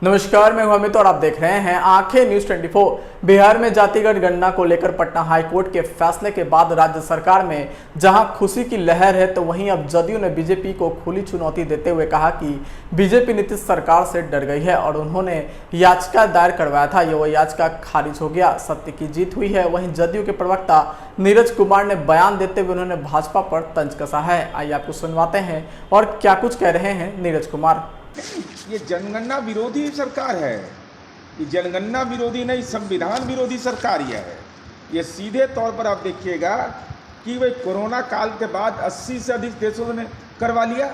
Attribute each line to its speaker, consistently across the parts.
Speaker 1: नमस्कार, मैं हूं अमित और आप देख रहे हैं आंखें न्यूज 24। बिहार में जातिगत गणना को लेकर पटना हाईकोर्ट के फैसले के बाद राज्य सरकार में जहां खुशी की लहर है, तो वहीं अब जदयू ने बीजेपी को खुली चुनौती देते हुए कहा कि बीजेपी नीतीश सरकार से डर गई है और उन्होंने याचिका दायर करवाया था, वो याचिका खारिज हो गया। सत्य की जीत हुई है। वहीं जदयू के प्रवक्ता नीरज कुमार ने बयान देते हुए उन्होंने भाजपा पर तंज कसा है। आइए आपको सुनवाते हैं और क्या कुछ कह रहे हैं नीरज कुमार।
Speaker 2: ये जनगणना विरोधी सरकार है। ये जनगणना विरोधी नहीं, संविधान विरोधी सरकार यह है। ये सीधे तौर पर आप देखिएगा कि भाई कोरोना काल के बाद 80 से अधिक देशों ने करवा लिया,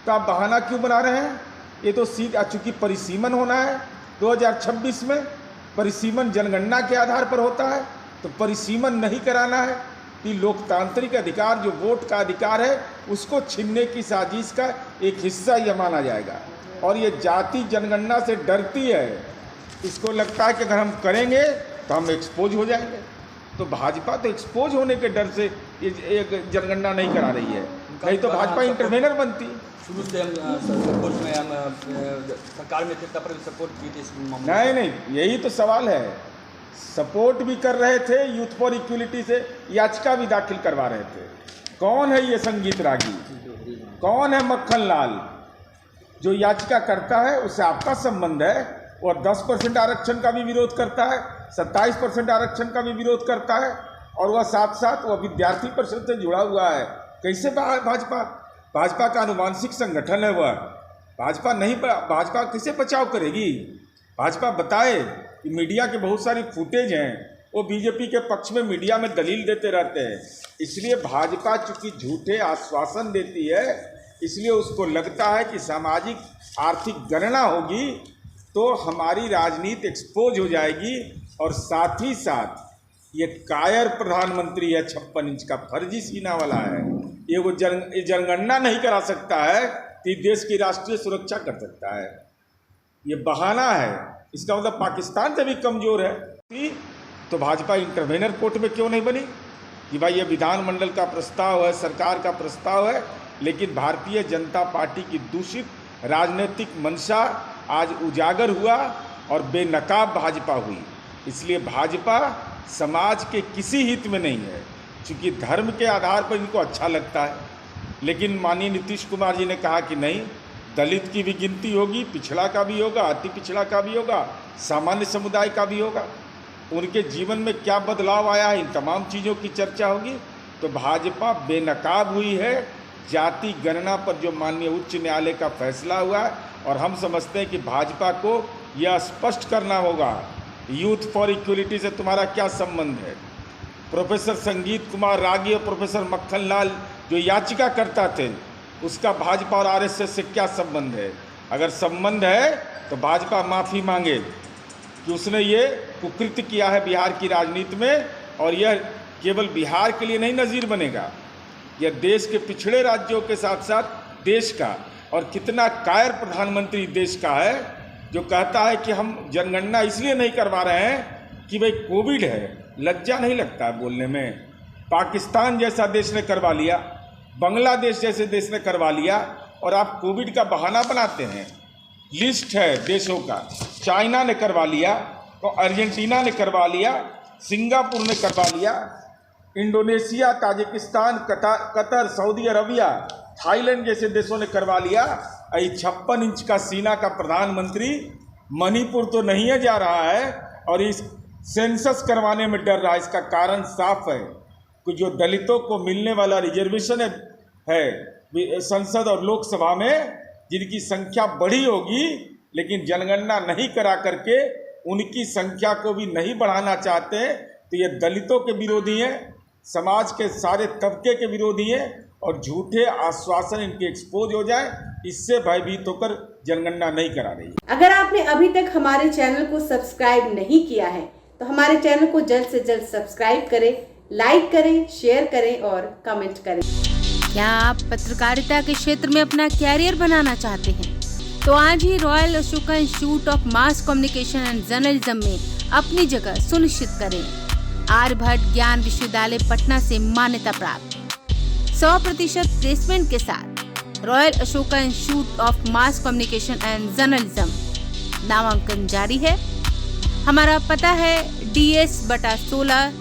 Speaker 2: तो आप बहाना क्यों बना रहे हैं? ये तो सीट चूंकि परिसीमन होना है 2026 में, परिसीमन जनगणना के आधार पर होता है, तो परिसीमन नहीं कराना है। कि लोकतांत्रिक अधिकार जो वोट का अधिकार है उसको छीनने की साजिश का एक हिस्सा यह माना जाएगा। और ये जाति जनगणना से डरती है, इसको लगता है कि अगर हम करेंगे तो हम एक्सपोज हो जाएंगे। तो भाजपा तो एक्सपोज होने के डर से ये जनगणना नहीं करा रही है, नहीं तो भाजपा इंटरवेनर बनती।
Speaker 3: शुरू से हम सपोर्ट में सरकार में थे, तब सपोर्ट की थी।
Speaker 2: नहीं, यही तो सवाल है। सपोर्ट भी कर रहे थे, यूथ फॉर इक्वलिटी से याचिका भी दाखिल करवा रहे थे। कौन है ये संगीत रागी? कौन है मक्खन लाल? जो याचिका करता है उससे आपका संबंध है। और 10% आरक्षण का भी विरोध करता है, 27% आरक्षण का भी विरोध करता है, और वह साथ साथ वह विद्यार्थी परिषद से जुड़ा हुआ है। कैसे भाजपा का अनुवांशिक संगठन है वह। भाजपा किसे बचाव करेगी? भाजपा बताए कि मीडिया के बहुत सारी फुटेज हैं, वो बीजेपी के पक्ष में मीडिया में दलील देते रहते हैं। इसलिए भाजपा चूंकि झूठे आश्वासन देती है, इसलिए उसको लगता है कि सामाजिक आर्थिक गणना होगी तो हमारी राजनीति एक्सपोज हो जाएगी। और साथ ही साथ ये कायर प्रधानमंत्री है, 56 इंच का फर्जी सीना वाला है। ये जनगणना नहीं करा सकता है कि देश की राष्ट्रीय सुरक्षा कर सकता है। ये बहाना है। इसका मतलब पाकिस्तान से भी कमज़ोर है। तो भाजपा इंटरवेनर कोर्ट में क्यों नहीं बनी कि भाई ये विधानमंडल का प्रस्ताव है, सरकार का प्रस्ताव है, लेकिन भारतीय जनता पार्टी की दूषित राजनीतिक मंशा आज उजागर हुआ और बेनकाब भाजपा हुई। इसलिए भाजपा समाज के किसी हित में नहीं है, क्योंकि धर्म के आधार पर इनको अच्छा लगता है। लेकिन माननीय नीतीश कुमार जी ने कहा कि नहीं, दलित की भी गिनती होगी, पिछड़ा का भी होगा, अति पिछड़ा का भी होगा, सामान्य समुदाय का भी होगा। उनके जीवन में क्या बदलाव आया है, इन तमाम चीज़ों की चर्चा होगी। तो भाजपा बेनकाब हुई है जाति गणना पर जो माननीय उच्च न्यायालय का फैसला हुआ है। और हम समझते हैं कि भाजपा को यह स्पष्ट करना होगा यूथ फॉर इक्वलिटी से तुम्हारा क्या संबंध है। प्रोफेसर संगीत कुमार रागी और प्रोफेसर मक्खन लाल जो याचिका करता थे, उसका भाजपा और आरएसएस से क्या संबंध है? अगर संबंध है तो भाजपा माफ़ी मांगे कि उसने ये कुकृत्य किया है बिहार की राजनीति में। और यह केवल बिहार के लिए नहीं नज़ीर बनेगा, यह देश के पिछड़े राज्यों के साथ साथ देश का। और कितना कायर प्रधानमंत्री देश का है जो कहता है कि हम जनगणना इसलिए नहीं करवा रहे हैं कि भाई कोविड है। लज्जा नहीं लगता है बोलने में? पाकिस्तान जैसा देश ने करवा लिया, बांग्लादेश जैसे देश ने करवा लिया, और आप कोविड का बहाना बनाते हैं। लिस्ट है देशों का, चाइना ने करवा लिया, तो अर्जेंटीना ने करवा लिया, सिंगापुर ने करवा लिया, Indonesia, Tajikistan, Qatar, Saudi Arabia, Thailand जैसे देशों ने करवा लिया। 56 इंच का सीना का प्रधानमंत्री मणिपुर तो नहीं है जा रहा है और इस सेंसस करवाने में डर रहा है। इसका कारण साफ है कि जो दलितों को मिलने वाला रिजर्वेशन है संसद और लोकसभा में, जिनकी संख्या बढ़ी होगी, लेकिन जनगणना नहीं करा करके उनकी संख्या को भी नहीं बढ़ाना चाहते हैं, तो ये दलितों के विरोधी हैं, समाज के सारे तबके के विरोधी हैं। और झूठे आश्वासन इनके एक्सपोज हो जाए, इससे भयभीत होकर जनगणना नहीं करा रही है।
Speaker 4: अगर आपने अभी तक हमारे चैनल को सब्सक्राइब नहीं किया है तो हमारे चैनल को जल्द से जल्द सब्सक्राइब करें, लाइक करें, शेयर करें और कमेंट करें।
Speaker 5: क्या आप पत्रकारिता के क्षेत्र में अपना कैरियर बनाना चाहते हैं? तो आज ही Royal Ashoka Institute of Mass Communication and Journalism में अपनी जगह सुनिश्चित करें। आर्यभट्ट ज्ञान विश्वविद्यालय पटना से मान्यता प्राप्त 100% प्लेसमेंट के साथ royal Ashoka Institute of Mass Communication and journalism नामांकन जारी है। हमारा पता है DS/16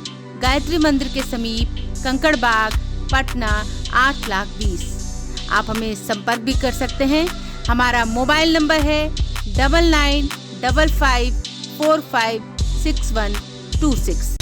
Speaker 5: गायत्री मंदिर के समीप, कंकड़ बाग, पटना 8,20,000। आप हमें संपर्क भी कर सकते हैं। हमारा मोबाइल नंबर है 9955456126।